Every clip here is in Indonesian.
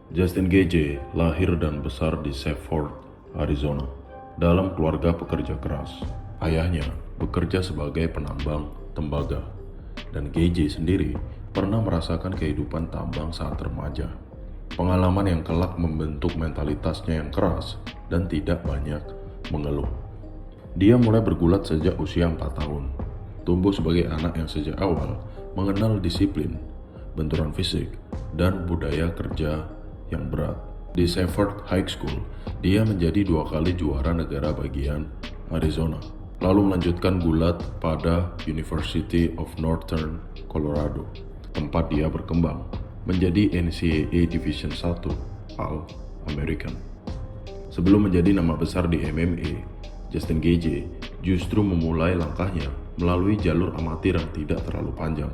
Justin Gage lahir dan besar di Safford, Arizona, dalam keluarga pekerja keras. Ayahnya bekerja sebagai penambang tembaga, dan Gage sendiri pernah merasakan kehidupan tambang saat remaja. Pengalaman yang kelak membentuk mentalitasnya yang keras dan tidak banyak mengeluh. Dia mulai bergulat sejak usia 4 tahun, tumbuh sebagai anak yang sejak awal mengenal disiplin, benturan fisik, dan budaya kerja yang berat. Di Safford High School, dia menjadi 2 kali juara negara bagian Arizona, lalu melanjutkan gulat pada University of Northern Colorado, tempat dia berkembang menjadi NCAA Division 1 All-American. Sebelum menjadi nama besar di MMA, Justin Gage justru memulai langkahnya melalui jalur amatir yang tidak terlalu panjang,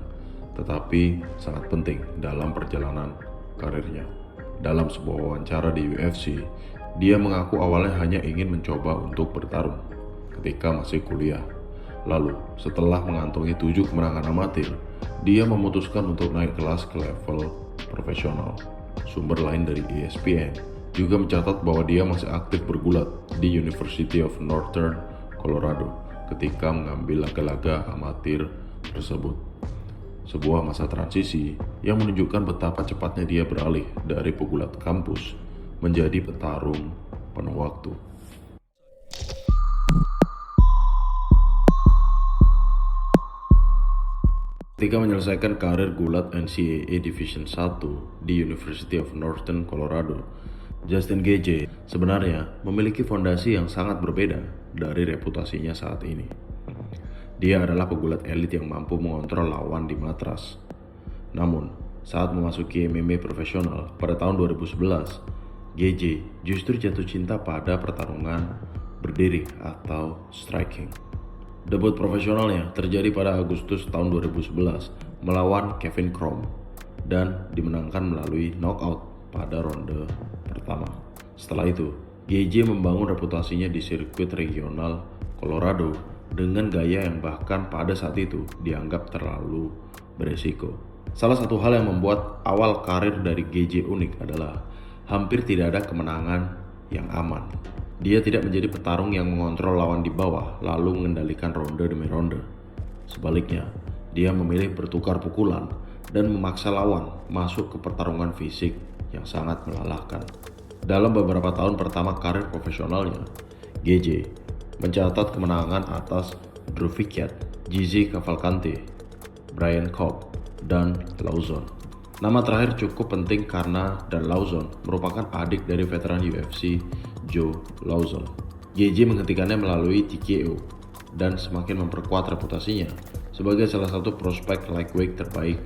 tetapi sangat penting dalam perjalanan karirnya. Dalam sebuah wawancara di UFC, dia mengaku awalnya hanya ingin mencoba untuk bertarung ketika masih kuliah. Lalu, setelah mengantongi 7 kemenangan amatir, dia memutuskan untuk naik kelas ke level profesional. Sumber lain dari ESPN juga mencatat bahwa dia masih aktif bergulat di University of Northern Colorado ketika mengambil laga-laga amatir tersebut. Sebuah masa transisi yang menunjukkan betapa cepatnya dia beralih dari pegulat kampus menjadi petarung penuh waktu. Ketika menyelesaikan karir gulat NCAA Division 1 di University of Northern Colorado, Justin Gage sebenarnya memiliki fondasi yang sangat berbeda dari reputasinya saat ini. Dia adalah pegulat elit yang mampu mengontrol lawan di matras. Namun, saat memasuki MMA profesional pada tahun 2011, Gage justru jatuh cinta pada pertarungan berdiri atau striking. Debut profesionalnya terjadi pada Agustus tahun 2011 melawan Kevin Crom dan dimenangkan melalui knockout pada ronde pertama. Setelah itu, Gage membangun reputasinya di sirkuit regional Colorado dengan gaya yang bahkan pada saat itu dianggap terlalu beresiko. Salah satu hal yang membuat awal karir dari Gage unik adalah hampir tidak ada kemenangan yang aman. Dia tidak menjadi petarung yang mengontrol lawan di bawah lalu mengendalikan ronde demi ronde. Sebaliknya, dia memilih bertukar pukulan dan memaksa lawan masuk ke pertarungan fisik yang sangat melelahkan. Dalam beberapa tahun pertama karir profesionalnya, Gage mencatat kemenangan atas Drew Ficat, Gigi Cavalcante, Brian Cobb, dan Lauzon. Nama terakhir cukup penting karena Dan Lauzon merupakan adik dari veteran UFC Joe Lauzon. Gage menghentikannya melalui TKO dan semakin memperkuat reputasinya sebagai salah satu prospek lightweight terbaik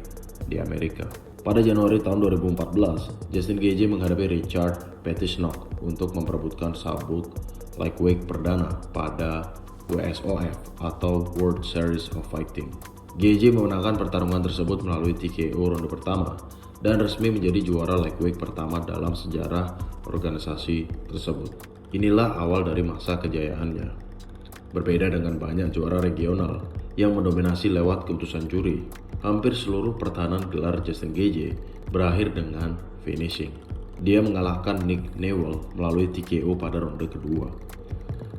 di Amerika. Pada Januari tahun 2014, Justin Gage menghadapi Richard Petisnok untuk memperebutkan sabuk lightweight perdana pada WSOF atau World Series of Fighting. Gage memenangkan pertarungan tersebut melalui TKO ronde pertama dan resmi menjadi juara lightweight pertama dalam sejarah organisasi tersebut. Inilah awal dari masa kejayaannya. Berbeda dengan banyak juara regional yang mendominasi lewat keputusan juri, hampir seluruh pertahanan gelar Justin Gage berakhir dengan finishing. Dia mengalahkan Nick Newell melalui TKO pada ronde kedua,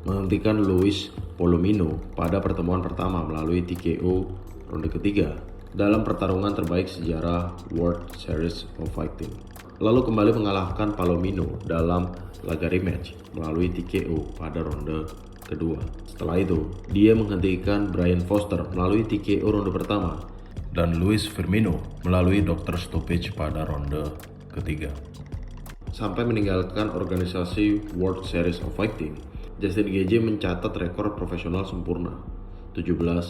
menghentikan Luis Palomino pada pertemuan pertama melalui TKO ronde ketiga dalam pertarungan terbaik sejarah World Series of Fighting, lalu kembali mengalahkan Palomino dalam laga rematch melalui TKO pada ronde kedua. Setelah itu, dia menghentikan Brian Foster melalui TKO ronde pertama dan Luis Firmino melalui Dr. Stoppage pada ronde ketiga. Sampai meninggalkan organisasi World Series of Fighting, Justin Gage mencatat rekor profesional sempurna 17-0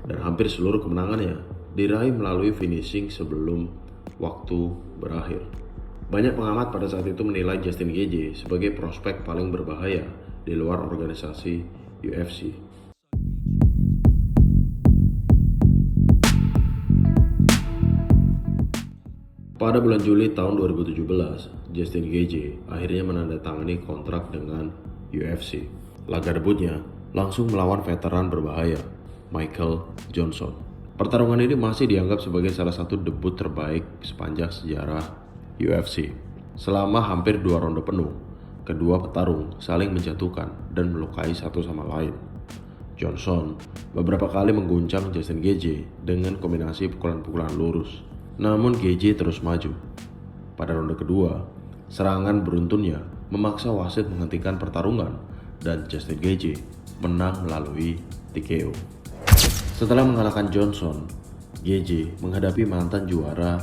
dan hampir seluruh kemenangannya diraih melalui finishing sebelum waktu berakhir. Banyak pengamat pada saat itu menilai Justin Gage sebagai prospek paling berbahaya di luar organisasi UFC. Pada bulan Juli tahun 2017, Justin Gage akhirnya menandatangani kontrak dengan UFC. Laga debutnya langsung melawan veteran berbahaya, Michael Johnson. Pertarungan ini masih dianggap sebagai salah satu debut terbaik sepanjang sejarah UFC. Selama hampir 2 ronde penuh, kedua petarung saling menjatuhkan dan melukai satu sama lain. Johnson beberapa kali mengguncang Justin Gaethje dengan kombinasi pukulan-pukulan lurus. Namun Gaethje terus maju. Pada ronde kedua, serangan beruntunnya memaksa wasit menghentikan pertarungan dan Justin Gaethje menang melalui TKO. Setelah mengalahkan Johnson, Gaethje menghadapi mantan juara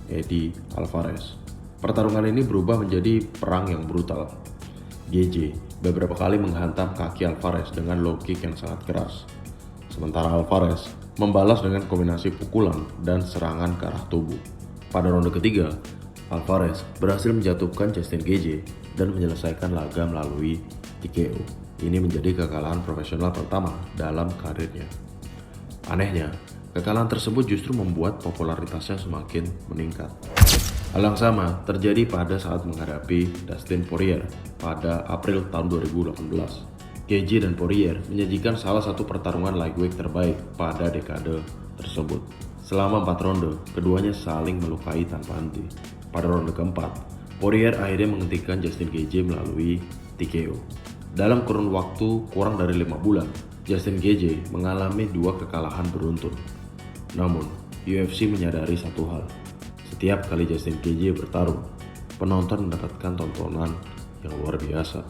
Eddie Alvarez. Pertarungan ini berubah menjadi perang yang brutal. Gaethje beberapa kali menghantam kaki Alvarez dengan low kick yang sangat keras. Sementara Alvarez membalas dengan kombinasi pukulan dan serangan ke arah tubuh. Pada ronde ketiga, Alvarez berhasil menjatuhkan Justin Gaethje dan menyelesaikan laga melalui TKO. Ini menjadi kekalahan profesional pertama dalam karirnya. Anehnya, kekalahan tersebut justru membuat popularitasnya semakin meningkat. Hal yang sama terjadi pada saat menghadapi Dustin Poirier pada April tahun 2018. Gaethje dan Poirier menyajikan salah satu pertarungan lightweight terbaik pada dekade tersebut. Selama 4 ronde, keduanya saling melukai tanpa henti. Pada ronde keempat, Poirier akhirnya menghentikan Justin Gaethje melalui TKO. Dalam kurun waktu kurang dari 5 bulan, Justin Gaethje mengalami 2 kekalahan beruntun. Namun, UFC menyadari satu hal. Setiap kali Justin Gaethje bertarung, penonton mendapatkan tontonan yang luar biasa.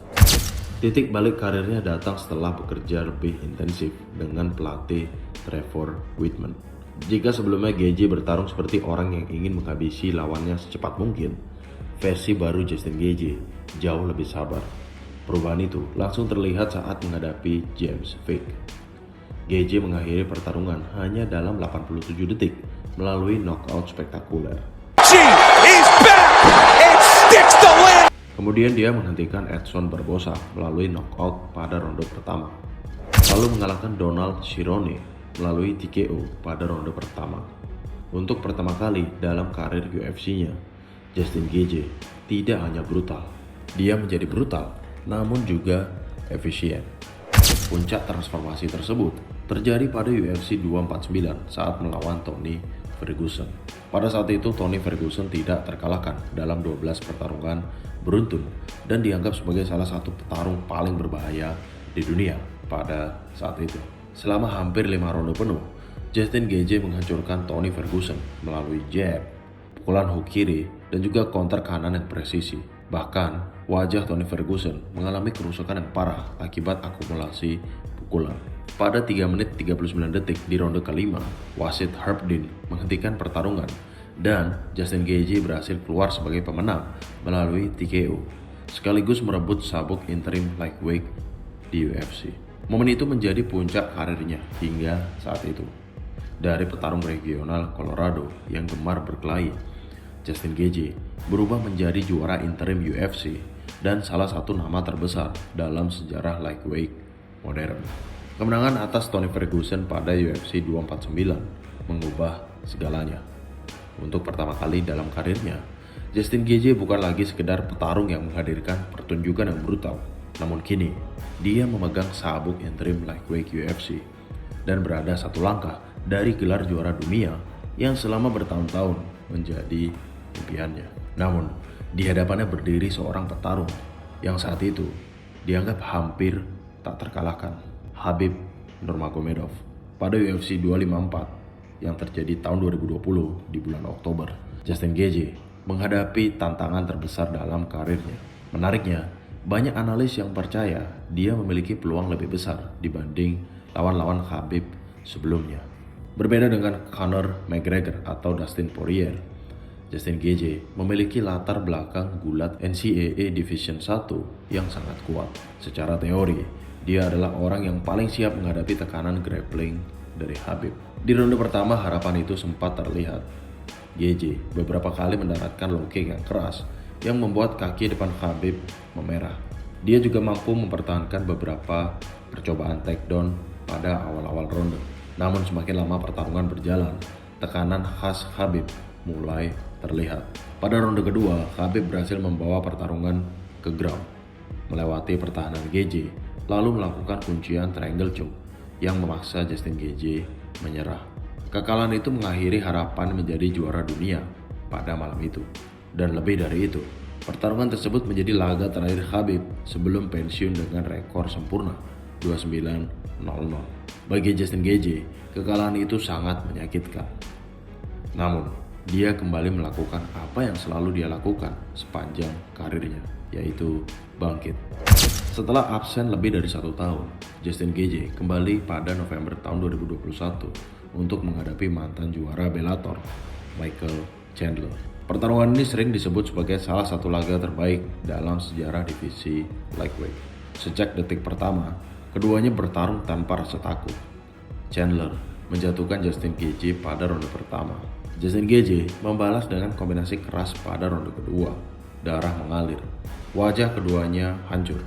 Titik balik karirnya datang setelah bekerja lebih intensif dengan pelatih Trevor Whitman. Jika sebelumnya Gaethje bertarung seperti orang yang ingin menghabisi lawannya secepat mungkin, versi baru Justin Gaethje jauh lebih sabar. Perubahan itu langsung terlihat saat menghadapi James Vick. Gaethje mengakhiri pertarungan hanya dalam 87 detik melalui knockout spektakuler. Kemudian dia menghentikan Edson Barbosa melalui knockout pada ronde pertama, lalu mengalahkan Donald Cerrone melalui TKO pada ronde pertama. Untuk pertama kali dalam karir UFC-nya, Justin Gaethje tidak hanya brutal, dia menjadi brutal, namun juga efisien. Puncak transformasi tersebut terjadi pada UFC 249 saat melawan Tony Ferguson. Pada saat itu Tony Ferguson tidak terkalahkan dalam 12 pertarungan beruntun dan dianggap sebagai salah satu petarung paling berbahaya di dunia pada saat itu. Selama hampir 5 ronde penuh, Justin Gaethje menghancurkan Tony Ferguson melalui jab, pukulan hook kiri, dan juga counter kanan yang presisi. Bahkan, wajah Tony Ferguson mengalami kerusakan yang parah akibat akumulasi pukulan. Pada 3 menit 39 detik di ronde kelima, wasit Herb Dean menghentikan pertarungan dan Justin Gaethje berhasil keluar sebagai pemenang melalui TKO, sekaligus merebut sabuk interim lightweight di UFC. Momen itu menjadi puncak karirnya hingga saat itu. Dari petarung regional Colorado yang gemar berkelahi, Justin Gaethje berubah menjadi juara interim UFC dan salah satu nama terbesar dalam sejarah lightweight modern. Kemenangan atas Tony Ferguson pada UFC 249 mengubah segalanya. Untuk pertama kali dalam karirnya, Justin Gaethje bukan lagi sekedar petarung yang menghadirkan pertunjukan yang brutal, namun kini dia memegang sabuk interim lightweight UFC dan berada satu langkah dari gelar juara dunia yang selama bertahun-tahun menjadi impiannya. Namun, di hadapannya berdiri seorang petarung yang saat itu dianggap hampir tak terkalahkan, Khabib Nurmagomedov. Pada UFC 254 yang terjadi tahun 2020 di bulan Oktober, Justin Gaethje menghadapi tantangan terbesar dalam karirnya. Menariknya, banyak analis yang percaya dia memiliki peluang lebih besar dibanding lawan-lawan Khabib sebelumnya. Berbeda dengan Conor McGregor atau Dustin Poirier, Justin Gaethje memiliki latar belakang gulat NCAA Division 1 yang sangat kuat. Secara teori, dia adalah orang yang paling siap menghadapi tekanan grappling dari Khabib. Di ronde pertama harapan itu sempat terlihat. Gaethje beberapa kali mendaratkan low kick yang keras yang membuat kaki depan Khabib memerah. Dia juga mampu mempertahankan beberapa percobaan takedown pada awal-awal ronde. Namun semakin lama pertarungan berjalan, tekanan khas Khabib mulai terlihat. Pada ronde kedua, Khabib berhasil membawa pertarungan ke ground, melewati pertahanan Gaethje, lalu melakukan kuncian triangle choke yang memaksa Justin Gaethje menyerah. Kekalahan itu mengakhiri harapan menjadi juara dunia pada malam itu. Dan lebih dari itu, pertarungan tersebut menjadi laga terakhir Khabib sebelum pensiun dengan rekor sempurna 29-0. Bagi Justin Gaethje, kekalahan itu sangat menyakitkan. Namun, dia kembali melakukan apa yang selalu dia lakukan sepanjang karirnya, yaitu bangkit. Setelah absen lebih dari 1 tahun, Justin Gaethje kembali pada November tahun 2021 untuk menghadapi mantan juara Bellator, Michael Chandler. Pertarungan ini sering disebut sebagai salah satu laga terbaik dalam sejarah divisi lightweight. Sejak detik pertama, keduanya bertarung tanpa rasa takut. Chandler menjatuhkan Justin Gaethje pada ronde pertama. Justin Gaethje membalas dengan kombinasi keras pada ronde kedua. Darah mengalir. Wajah keduanya hancur,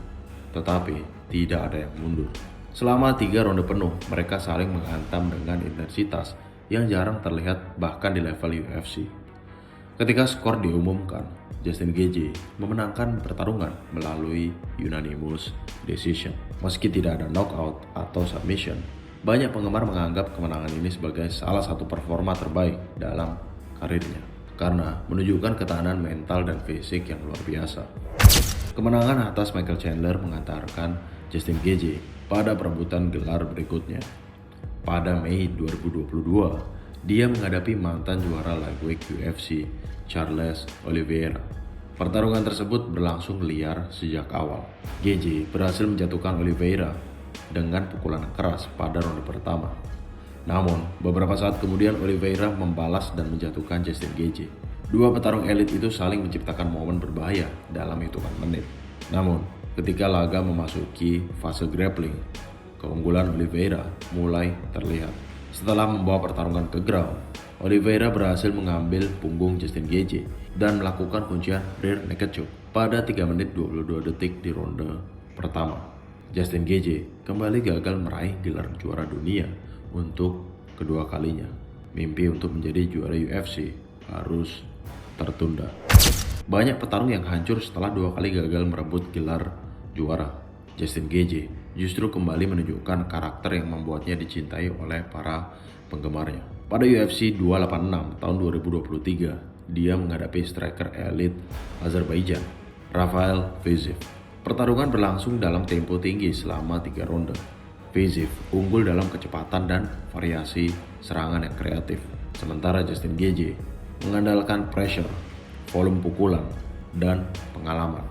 tetapi tidak ada yang mundur. Selama 3 ronde penuh, mereka saling menghantam dengan intensitas yang jarang terlihat bahkan di level UFC. Ketika skor diumumkan, Justin Gaethje memenangkan pertarungan melalui unanimous decision. Meski tidak ada knockout atau submission, banyak penggemar menganggap kemenangan ini sebagai salah satu performa terbaik dalam karirnya karena menunjukkan ketahanan mental dan fisik yang luar biasa. Kemenangan atas Michael Chandler mengantarkan Justin Gaethje pada perebutan gelar berikutnya. Pada Mei 2022, dia menghadapi mantan juara lightweight UFC, Charles Oliveira. Pertarungan tersebut berlangsung liar sejak awal. Gaethje berhasil menjatuhkan Oliveira dengan pukulan keras pada ronde pertama. Namun, beberapa saat kemudian Oliveira membalas dan menjatuhkan Justin Gaethje. Dua petarung elit itu saling menciptakan momen berbahaya dalam hitungan menit. Namun, ketika laga memasuki fase grappling, keunggulan Oliveira mulai terlihat. Setelah membawa pertarungan ke ground, Oliveira berhasil mengambil punggung Justin Gaethje dan melakukan kuncian rear naked choke pada 3 menit 22 detik di ronde pertama. Justin Gaethje kembali gagal meraih gelar juara dunia untuk kedua kalinya. Mimpi untuk menjadi juara UFC harus tertunda. Banyak petarung yang hancur setelah 2 kali gagal merebut gelar juara. Justin Gaethje justru kembali menunjukkan karakter yang membuatnya dicintai oleh para penggemarnya. Pada UFC 286 tahun 2023, dia menghadapi striker elit Azerbaijan, Rafael Fiziev. Pertarungan berlangsung dalam tempo tinggi selama 3 ronde. Fiziev unggul dalam kecepatan dan variasi serangan yang kreatif, sementara Justin Gaethje mengandalkan pressure, volume pukulan, dan pengalaman.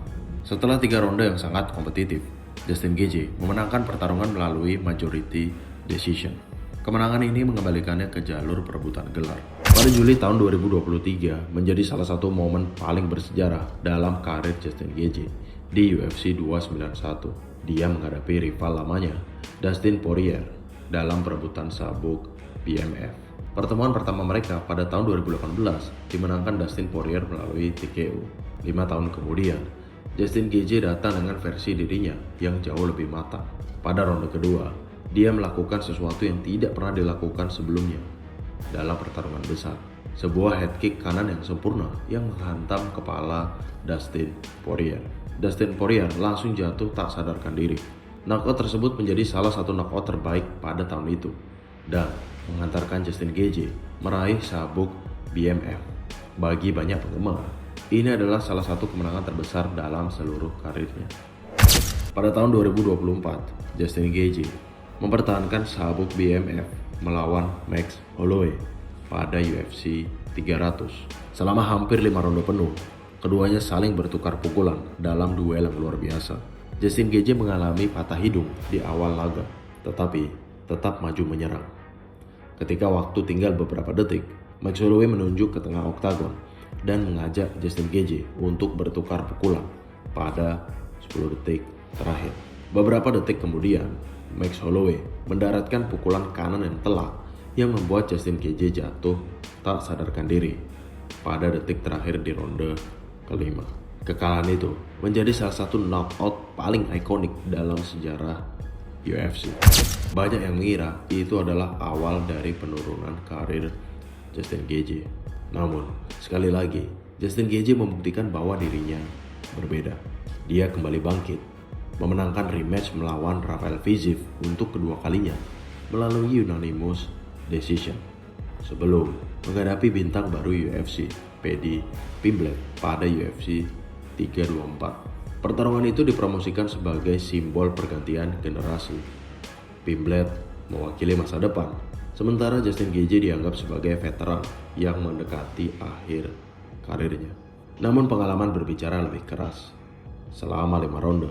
Setelah 3 ronde yang sangat kompetitif, Justin Gaethje memenangkan pertarungan melalui majority decision. Kemenangan ini mengembalikannya ke jalur perebutan gelar. Pada Juli tahun 2023 menjadi salah satu momen paling bersejarah dalam karir Justin Gaethje di UFC 291. Dia menghadapi rival lamanya, Dustin Poirier, dalam perebutan sabuk BMF. Pertemuan pertama mereka pada tahun 2018 dimenangkan Dustin Poirier melalui TKO. 5 tahun kemudian, Justin Gaethje datang dengan versi dirinya yang jauh lebih matang. Pada ronde kedua, dia melakukan sesuatu yang tidak pernah dilakukan sebelumnya dalam pertarungan besar. Sebuah head kick kanan yang sempurna yang menghantam kepala Dustin Poirier. Dustin Poirier langsung jatuh tak sadarkan diri. Knockout tersebut menjadi salah satu knockout terbaik pada tahun itu dan mengantarkan Justin Gaethje meraih sabuk BMF. Bagi banyak penggemar, ini adalah salah satu kemenangan terbesar dalam seluruh karirnya. Pada tahun 2024, Justin Gaethje mempertahankan sabuk BMF melawan Max Holloway pada UFC 300. Selama hampir 5 ronde penuh, keduanya saling bertukar pukulan dalam duel yang luar biasa. Justin Gaethje mengalami patah hidung di awal laga, tetapi tetap maju menyerang. Ketika waktu tinggal beberapa detik, Max Holloway menunjuk ke tengah oktagon dan mengajak Justin Gaethje untuk bertukar pukulan pada 10 detik terakhir. Beberapa detik kemudian, Max Holloway mendaratkan pukulan kanan yang telak yang membuat Justin Gaethje jatuh tak sadarkan diri pada detik terakhir di ronde kelima. Kekalahan itu menjadi salah satu knockout paling ikonik dalam sejarah UFC. Banyak yang mengira itu adalah awal dari penurunan karir Justin Gaethje. Namun, sekali lagi, Justin Gaethje membuktikan bahwa dirinya berbeda. Dia kembali bangkit, memenangkan rematch melawan Rafael Fiziev untuk kedua kalinya melalui unanimous decision sebelum menghadapi bintang baru UFC, Paddy Pimblett pada UFC 324. Pertarungan itu dipromosikan sebagai simbol pergantian generasi. Pimblett mewakili masa depan, sementara Justin Gaethje dianggap sebagai veteran yang mendekati akhir karirnya. Namun pengalaman berbicara lebih keras. Selama 5 ronde,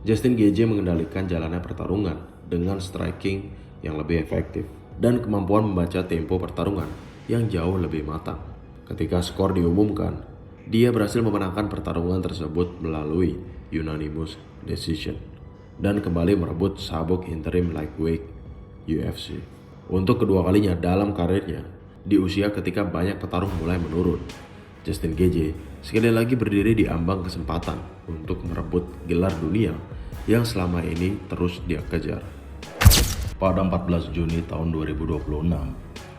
Justin Gaethje mengendalikan jalannya pertarungan dengan striking yang lebih efektif dan kemampuan membaca tempo pertarungan yang jauh lebih matang. Ketika skor diumumkan, dia berhasil memenangkan pertarungan tersebut melalui unanimous decision dan kembali merebut sabuk interim lightweight UFC. Untuk kedua kalinya dalam karirnya, di usia ketika banyak petarung mulai menurun, Justin Gaethje sekali lagi berdiri di ambang kesempatan untuk merebut gelar dunia yang selama ini terus dia kejar. Pada 14 Juni tahun 2026,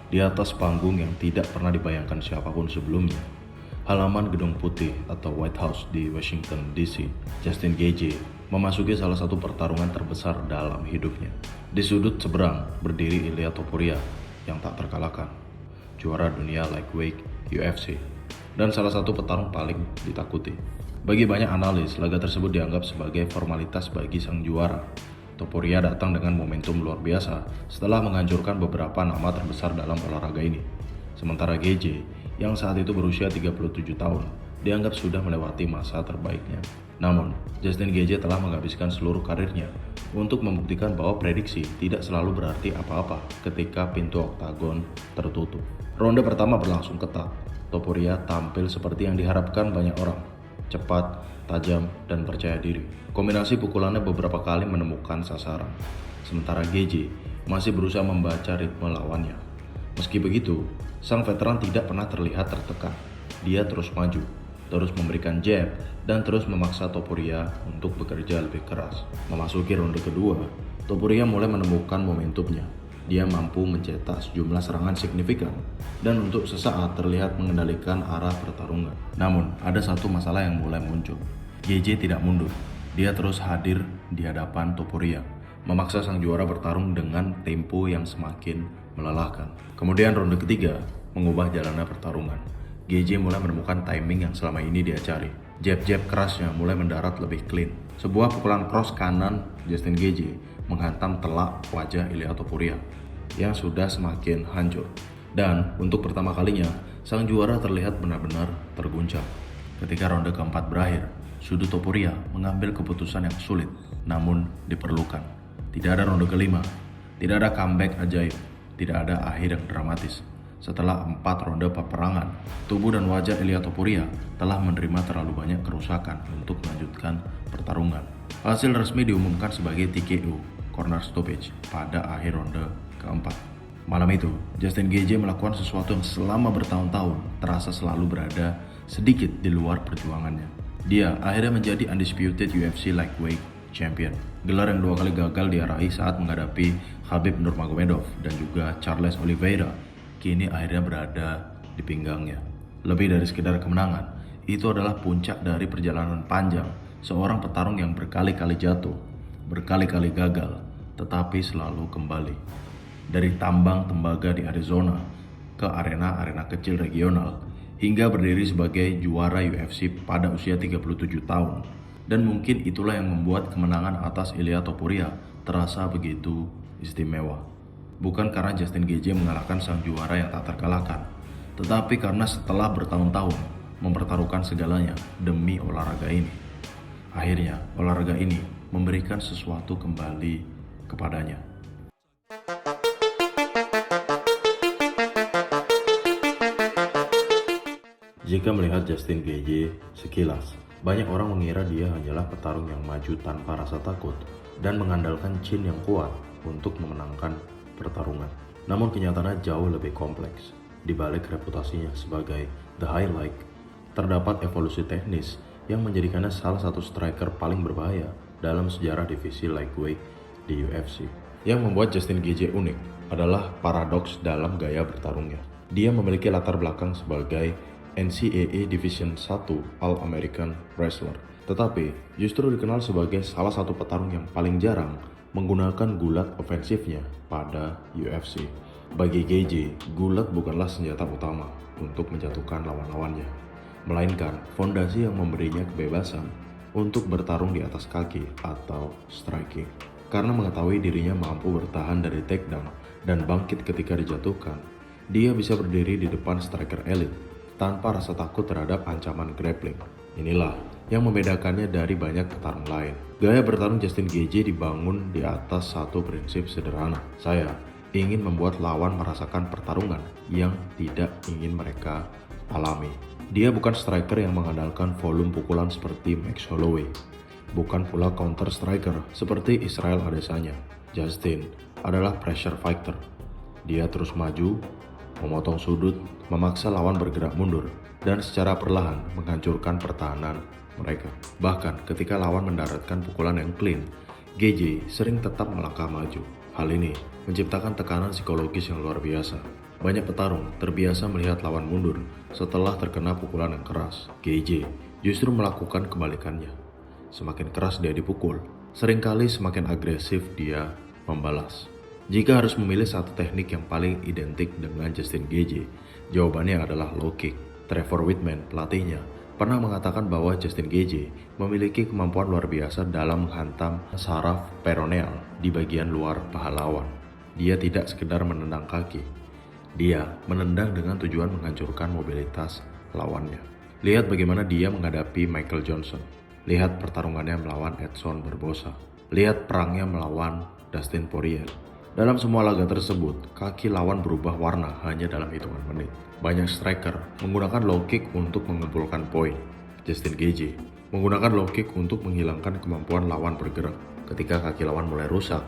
di atas panggung yang tidak pernah dibayangkan siapapun sebelumnya, halaman Gedung Putih atau White House di Washington DC, Justin Gaethje memasuki salah satu pertarungan terbesar dalam hidupnya. Di sudut seberang berdiri Ilia Topuria yang tak terkalahkan, juara dunia lightweight UFC, dan salah satu petarung paling ditakuti. Bagi banyak analis, laga tersebut dianggap sebagai formalitas bagi sang juara. Topuria datang dengan momentum luar biasa setelah menghancurkan beberapa nama terbesar dalam olahraga ini. Sementara Gaethje, yang saat itu berusia 37 tahun, dianggap sudah melewati masa terbaiknya. Namun, Justin Gaethje telah menghabiskan seluruh karirnya untuk membuktikan bahwa prediksi tidak selalu berarti apa-apa ketika pintu oktagon tertutup. Ronde pertama berlangsung ketat. Topuria tampil seperti yang diharapkan banyak orang. Cepat, tajam, dan percaya diri. Kombinasi pukulannya beberapa kali menemukan sasaran. Sementara Gaethje masih berusaha membaca ritme lawannya. Meski begitu, sang veteran tidak pernah terlihat tertekan. Dia terus maju, terus memberikan jab, dan terus memaksa Topuria untuk bekerja lebih keras. Memasuki ronde kedua, Topuria mulai menemukan momentumnya. Dia mampu mencetak sejumlah serangan signifikan dan untuk sesaat terlihat mengendalikan arah pertarungan. Namun, ada satu masalah yang mulai muncul. Gaethje tidak mundur. Dia terus hadir di hadapan Topuria, memaksa sang juara bertarung dengan tempo yang semakin melelahkan. Kemudian ronde ketiga mengubah jalannya pertarungan. Gaethje mulai menemukan timing yang selama ini dia cari. Jab-jab kerasnya mulai mendarat lebih clean. Sebuah pukulan cross kanan Justin Gaethje menghantam telak wajah Ilia Topuria yang sudah semakin hancur. Dan untuk pertama kalinya, sang juara terlihat benar-benar terguncang. Ketika ronde keempat berakhir, sudut Topuria mengambil keputusan yang sulit, namun diperlukan. Tidak ada ronde kelima, tidak ada comeback ajaib, tidak ada akhir yang dramatis. Setelah 4 ronde peperangan, tubuh dan wajah Ilia Topuria telah menerima terlalu banyak kerusakan untuk melanjutkan pertarungan. Hasil resmi diumumkan sebagai TKO, corner stoppage, pada akhir ronde keempat. Malam itu, Justin Gaethje melakukan sesuatu yang selama bertahun-tahun terasa selalu berada sedikit di luar perjuangannya. Dia akhirnya menjadi undisputed UFC lightweight champion. Gelar yang 2 kali gagal diarahi saat menghadapi Khabib Nurmagomedov dan juga Charles Oliveira kini akhirnya berada di pinggangnya. Lebih dari sekedar kemenangan, itu adalah puncak dari perjalanan panjang seorang petarung yang berkali-kali jatuh, berkali-kali gagal, tetapi selalu kembali. Dari tambang tembaga di Arizona ke arena-arena kecil regional, hingga berdiri sebagai juara UFC pada usia 37 tahun. Dan mungkin itulah yang membuat kemenangan atas Ilia Topuria terasa begitu istimewa. Bukan karena Justin Gaethje mengalahkan sang juara yang tak terkalahkan, tetapi karena setelah bertahun-tahun mempertaruhkan segalanya demi olahraga ini, akhirnya olahraga ini memberikan sesuatu kembali kepadanya. Jika melihat Justin Gaethje sekilas, banyak orang mengira dia hanyalah petarung yang maju tanpa rasa takut dan mengandalkan chin yang kuat untuk memenangkan pertarungan. Namun kenyataannya jauh lebih kompleks. Di balik reputasinya sebagai The Highlight, terdapat evolusi teknis yang menjadikannya salah satu striker paling berbahaya dalam sejarah divisi lightweight di UFC. Yang membuat Justin Gaethje unik adalah paradoks dalam gaya bertarungnya. Dia memiliki latar belakang sebagai NCAA Division 1 All-American Wrestler, tetapi justru dikenal sebagai salah satu petarung yang paling jarang menggunakan gulat ofensifnya pada UFC. Bagi Gaethje, gulat bukanlah senjata utama, untuk menjatuhkan lawan-lawannya, melainkan fondasi yang memberinya kebebasan untuk bertarung di atas kaki atau striking. Karena mengetahui dirinya mampu bertahan dari takedown dan bangkit ketika dijatuhkan, dia bisa berdiri di depan striker elit tanpa rasa takut terhadap ancaman grappling. Inilah yang membedakannya dari banyak petarung lain. Gaya bertarung Justin Gaethje dibangun di atas satu prinsip sederhana. Saya ingin membuat lawan merasakan pertarungan yang tidak ingin mereka alami. Dia bukan striker yang mengandalkan volume pukulan seperti Max Holloway, bukan pula counter striker seperti Israel Adesanya. Justin adalah pressure fighter. Dia terus maju, memotong sudut, memaksa lawan bergerak mundur, dan secara perlahan menghancurkan pertahanan mereka. Bahkan ketika lawan mendaratkan pukulan yang clean, Gaethje sering tetap melangkah maju. Hal ini menciptakan tekanan psikologis yang luar biasa. Banyak petarung terbiasa melihat lawan mundur setelah terkena pukulan yang keras. Gaethje justru melakukan kebalikannya. Semakin keras dia dipukul, seringkali semakin agresif dia membalas. Jika harus memilih satu teknik yang paling identik dengan Justin Gaethje, jawabannya adalah low kick. Trevor Whitman, pelatihnya, pernah mengatakan bahwa Justin Gaethje memiliki kemampuan luar biasa dalam menghantam saraf peroneal di bagian luar paha lawan. Dia tidak sekedar menendang kaki, dia menendang dengan tujuan menghancurkan mobilitas lawannya. Lihat bagaimana dia menghadapi Michael Johnson. Lihat pertarungannya melawan Edson Barbosa. Lihat perangnya melawan Dustin Poirier. Dalam semua laga tersebut, kaki lawan berubah warna hanya dalam hitungan menit. Banyak striker menggunakan low kick untuk mengumpulkan poin. Justin Gaethje menggunakan low kick untuk menghilangkan kemampuan lawan bergerak. Ketika kaki lawan mulai rusak,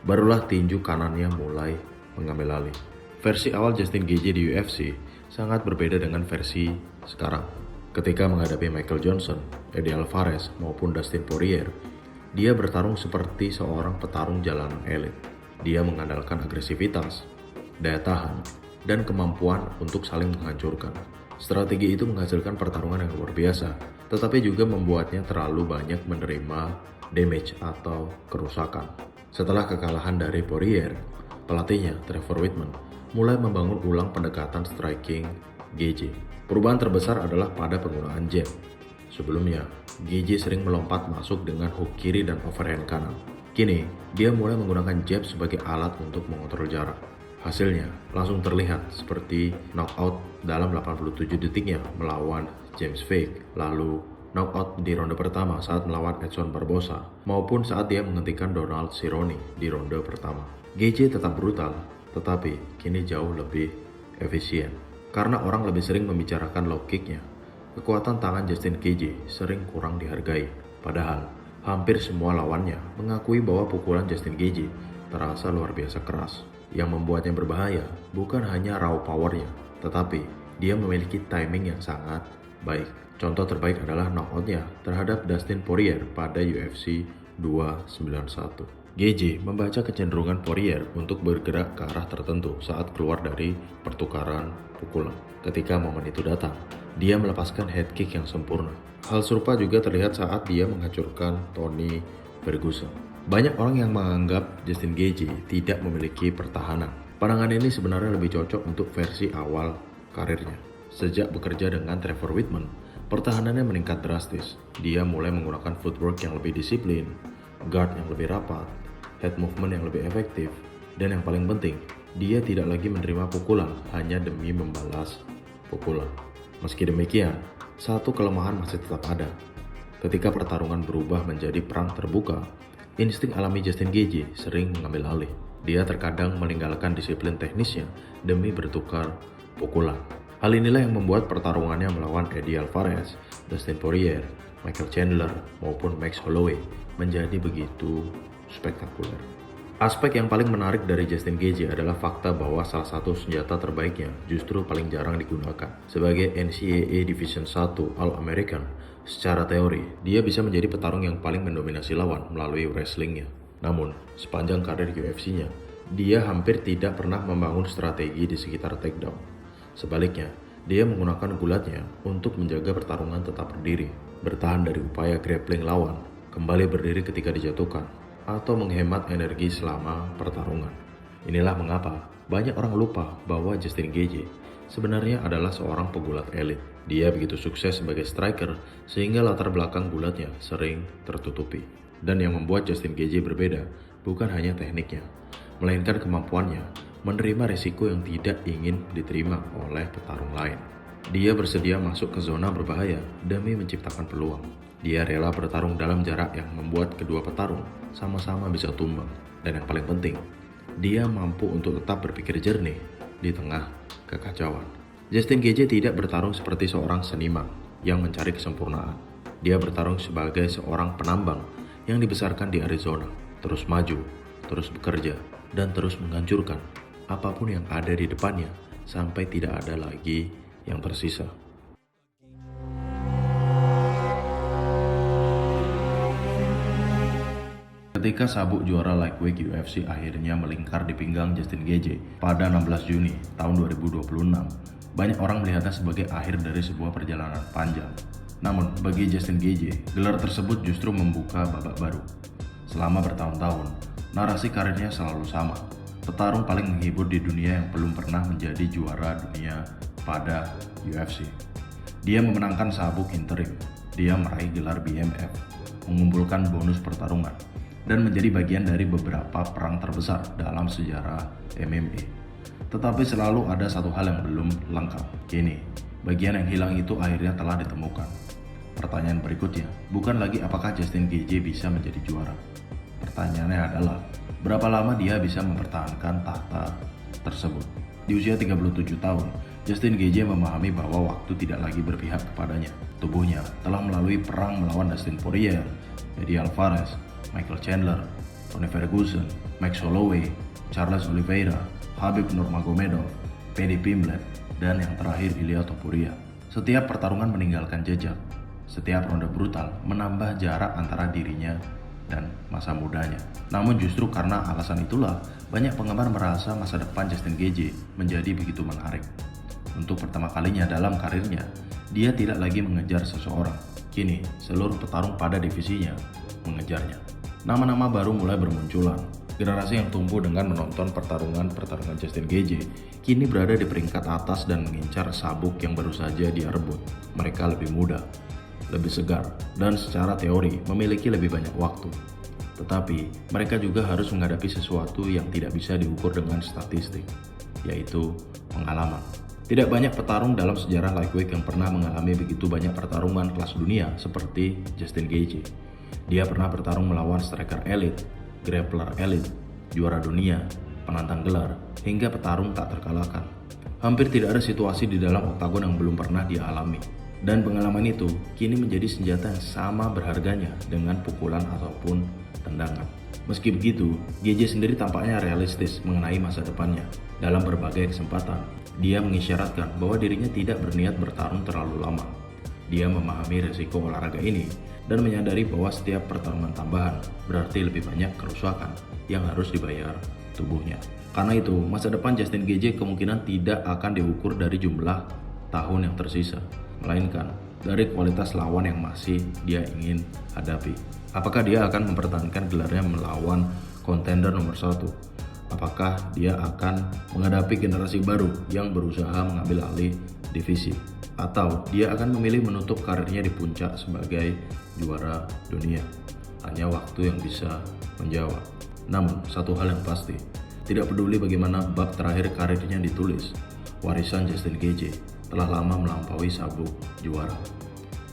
barulah tinju kanannya mulai mengambil alih. Versi awal Justin Gaethje di UFC sangat berbeda dengan versi sekarang. Ketika menghadapi Michael Johnson, Eddie Alvarez maupun Dustin Poirier, dia bertarung seperti seorang petarung jalanan elit. Dia mengandalkan agresivitas, daya tahan, dan kemampuan untuk saling menghancurkan. Strategi itu menghasilkan pertarungan yang luar biasa, tetapi juga membuatnya terlalu banyak menerima damage atau kerusakan. Setelah kekalahan dari Poirier, pelatihnya Trevor Whitman mulai membangun ulang pendekatan striking Gaethje. Perubahan terbesar adalah pada penggunaan jab. Sebelumnya, Gaethje sering melompat masuk dengan hook kiri dan overhand kanan. Kini, dia mulai menggunakan jab sebagai alat untuk mengontrol jarak. Hasilnya langsung terlihat seperti knockout dalam 87 detiknya melawan James Vick, lalu knockout di ronde pertama saat melawan Edson Barbosa, maupun saat dia menghentikan Donald Cerrone di ronde pertama. Gaethje tetap brutal, tetapi kini jauh lebih efisien. Karena orang lebih sering membicarakan low kicknya, kekuatan tangan Justin Gaethje sering kurang dihargai. Padahal, hampir semua lawannya mengakui bahwa pukulan Justin Gaethje terasa luar biasa keras. Yang membuatnya berbahaya bukan hanya raw powernya, tetapi dia memiliki timing yang sangat baik. Contoh terbaik adalah knockoutnya terhadap Dustin Poirier pada UFC 291. Gaethje membaca kecenderungan Poirier untuk bergerak ke arah tertentu saat keluar dari pertukaran pukulan. Ketika momen itu datang, dia melepaskan head kick yang sempurna. Hal serupa juga terlihat saat dia menghancurkan Tony Ferguson. Banyak orang yang menganggap Justin Gaethje tidak memiliki pertahanan. Pandangan ini sebenarnya lebih cocok untuk versi awal karirnya. Sejak bekerja dengan Trevor Whitman, pertahanannya meningkat drastis. Dia mulai menggunakan footwork yang lebih disiplin, guard yang lebih rapat, head movement yang lebih efektif, dan yang paling penting, dia tidak lagi menerima pukulan hanya demi membalas pukulan. Meski demikian, satu kelemahan masih tetap ada. Ketika pertarungan berubah menjadi perang terbuka, insting alami Justin Gaethje sering mengambil alih. Dia terkadang meninggalkan disiplin teknisnya demi bertukar pukulan. Hal inilah yang membuat pertarungannya melawan Eddie Alvarez, Dustin Poirier, Michael Chandler, maupun Max Holloway menjadi begitu spektakuler. Aspek yang paling menarik dari Justin Gaethje adalah fakta bahwa salah satu senjata terbaiknya justru paling jarang digunakan. Sebagai NCAA Division 1 All-American, secara teori, dia bisa menjadi petarung yang paling mendominasi lawan melalui wrestlingnya. Namun, sepanjang karir UFC-nya, dia hampir tidak pernah membangun strategi di sekitar takedown. Sebaliknya, dia menggunakan gulatnya untuk menjaga pertarungan tetap berdiri, bertahan dari upaya grappling lawan, kembali berdiri ketika dijatuhkan, atau menghemat energi selama pertarungan. Inilah mengapa banyak orang lupa bahwa Justin Gaethje sebenarnya adalah seorang pegulat elit. Dia begitu sukses sebagai striker sehingga latar belakang gulatnya sering tertutupi. Dan yang membuat Justin Gaethje berbeda bukan hanya tekniknya, melainkan kemampuannya menerima risiko yang tidak ingin diterima oleh petarung lain. Dia bersedia masuk ke zona berbahaya demi menciptakan peluang. Dia rela bertarung dalam jarak yang membuat kedua petarung sama-sama bisa tumbang. Dan yang paling penting, dia mampu untuk tetap berpikir jernih di tengah kekacauan. Justin Gaethje tidak bertarung seperti seorang seniman yang mencari kesempurnaan. Dia bertarung sebagai seorang penambang yang dibesarkan di Arizona, terus maju, terus bekerja, dan terus menghancurkan apapun yang ada di depannya sampai tidak ada lagi yang tersisa. Ketika sabuk juara lightweight UFC akhirnya melingkar di pinggang Justin Gaethje pada 16 Juni tahun 2026, banyak orang melihatnya sebagai akhir dari sebuah perjalanan panjang. Namun, bagi Justin Gaethje, gelar tersebut justru membuka babak baru. Selama bertahun-tahun, narasi karirnya selalu sama. Petarung paling menghibur di dunia yang belum pernah menjadi juara dunia pada UFC. Dia memenangkan sabuk interim, dia meraih gelar BMF, mengumpulkan bonus pertarungan, dan menjadi bagian dari beberapa perang terbesar dalam sejarah MMA. Tetapi selalu ada satu hal yang belum lengkap. Kini, bagian yang hilang itu akhirnya telah ditemukan. Pertanyaan berikutnya, bukan lagi apakah Justin Gaethje bisa menjadi juara. Pertanyaannya adalah, berapa lama dia bisa mempertahankan tahta tersebut. Di usia 37 tahun, Justin Gaethje memahami bahwa waktu tidak lagi berpihak kepadanya. Tubuhnya telah melalui perang melawan Dustin Poirier, Eddie Alvarez, Michael Chandler, Tony Ferguson, Max Holloway, Charles Oliveira, Khabib Nurmagomedov, Paddy Pimblett, dan yang terakhir Ilia Topuria. Setiap pertarungan meninggalkan jejak. Setiap ronde brutal menambah jarak antara dirinya dan masa mudanya. Namun justru karena alasan itulah, banyak penggemar merasa masa depan Justin Gaethje menjadi begitu menarik. Untuk pertama kalinya dalam karirnya, dia tidak lagi mengejar seseorang. Kini, seluruh petarung pada divisinya mengejarnya. Nama-nama baru mulai bermunculan. Generasi yang tumbuh dengan menonton pertarungan Justin Gaethje kini berada di peringkat atas dan mengincar sabuk yang baru saja dia rebut. Mereka lebih muda, lebih segar, dan secara teori memiliki lebih banyak waktu. Tetapi mereka juga harus menghadapi sesuatu yang tidak bisa diukur dengan statistik, yaitu pengalaman. Tidak banyak petarung dalam sejarah lightweight yang pernah mengalami begitu banyak pertarungan kelas dunia seperti Justin Gaethje. Dia pernah bertarung melawan striker elit, grappler elit, juara dunia, penantang gelar, hingga petarung tak terkalahkan. Hampir tidak ada situasi di dalam oktagon yang belum pernah dia alami. Dan pengalaman itu kini menjadi senjata yang sama berharganya dengan pukulan ataupun tendangan. Meski begitu, Gaethje sendiri tampaknya realistis mengenai masa depannya. Dalam berbagai kesempatan, dia mengisyaratkan bahwa dirinya tidak berniat bertarung terlalu lama. Dia memahami resiko olahraga ini dan menyadari bahwa setiap pertarungan tambahan berarti lebih banyak kerusakan yang harus dibayar tubuhnya. Karena itu, masa depan Justin Gaethje kemungkinan tidak akan diukur dari jumlah tahun yang tersisa, melainkan dari kualitas lawan yang masih dia ingin hadapi. Apakah dia akan mempertahankan gelarnya melawan kontender nomor 1? Apakah dia akan menghadapi generasi baru yang berusaha mengambil alih divisi? Atau dia akan memilih menutup karirnya di puncak sebagai juara dunia? Hanya waktu yang bisa menjawab. Namun, satu hal yang pasti, tidak peduli bagaimana bab terakhir karirnya ditulis, warisan Justin Gaethje telah lama melampaui sabuk juara.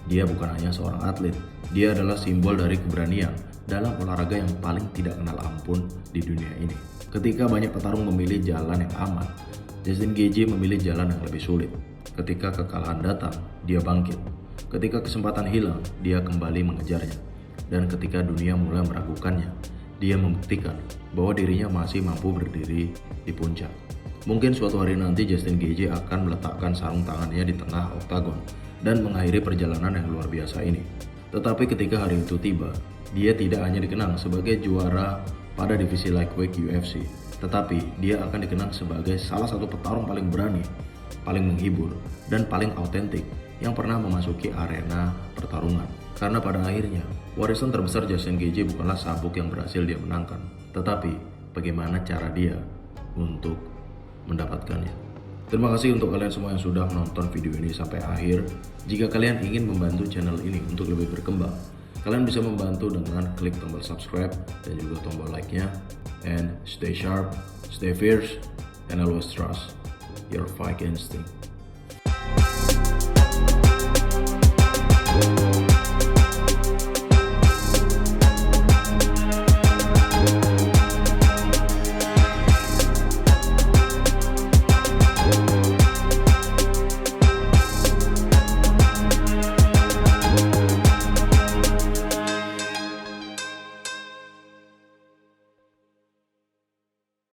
Dia bukan hanya seorang atlet, dia adalah simbol dari keberanian dalam olahraga yang paling tidak kenal ampun di dunia ini. Ketika banyak petarung memilih jalan yang aman, Justin Gaethje memilih jalan yang lebih sulit. Ketika kekalahan datang, dia bangkit. Ketika kesempatan hilang, dia kembali mengejarnya. Dan ketika dunia mulai meragukannya, dia membuktikan bahwa dirinya masih mampu berdiri di puncak. Mungkin suatu hari nanti Justin Gaethje akan meletakkan sarung tangannya di tengah oktagon dan mengakhiri perjalanan yang luar biasa ini. Tetapi ketika hari itu tiba, dia tidak hanya dikenang sebagai juara pada divisi lightweight UFC, tetapi dia akan dikenang sebagai salah satu petarung paling berani, paling menghibur, dan paling autentik yang pernah memasuki arena pertarungan. Karena pada akhirnya, warisan terbesar Justin Gaethje bukanlah sabuk yang berhasil dia menangkan, tetapi bagaimana cara dia untuk mendapatkannya. Terima kasih untuk kalian semua yang sudah menonton video ini sampai akhir. Jika kalian ingin membantu channel ini untuk lebih berkembang, kalian bisa membantu dengan klik tombol subscribe dan juga tombol like-nya. And stay sharp, stay fierce, and always trust your fight instinct.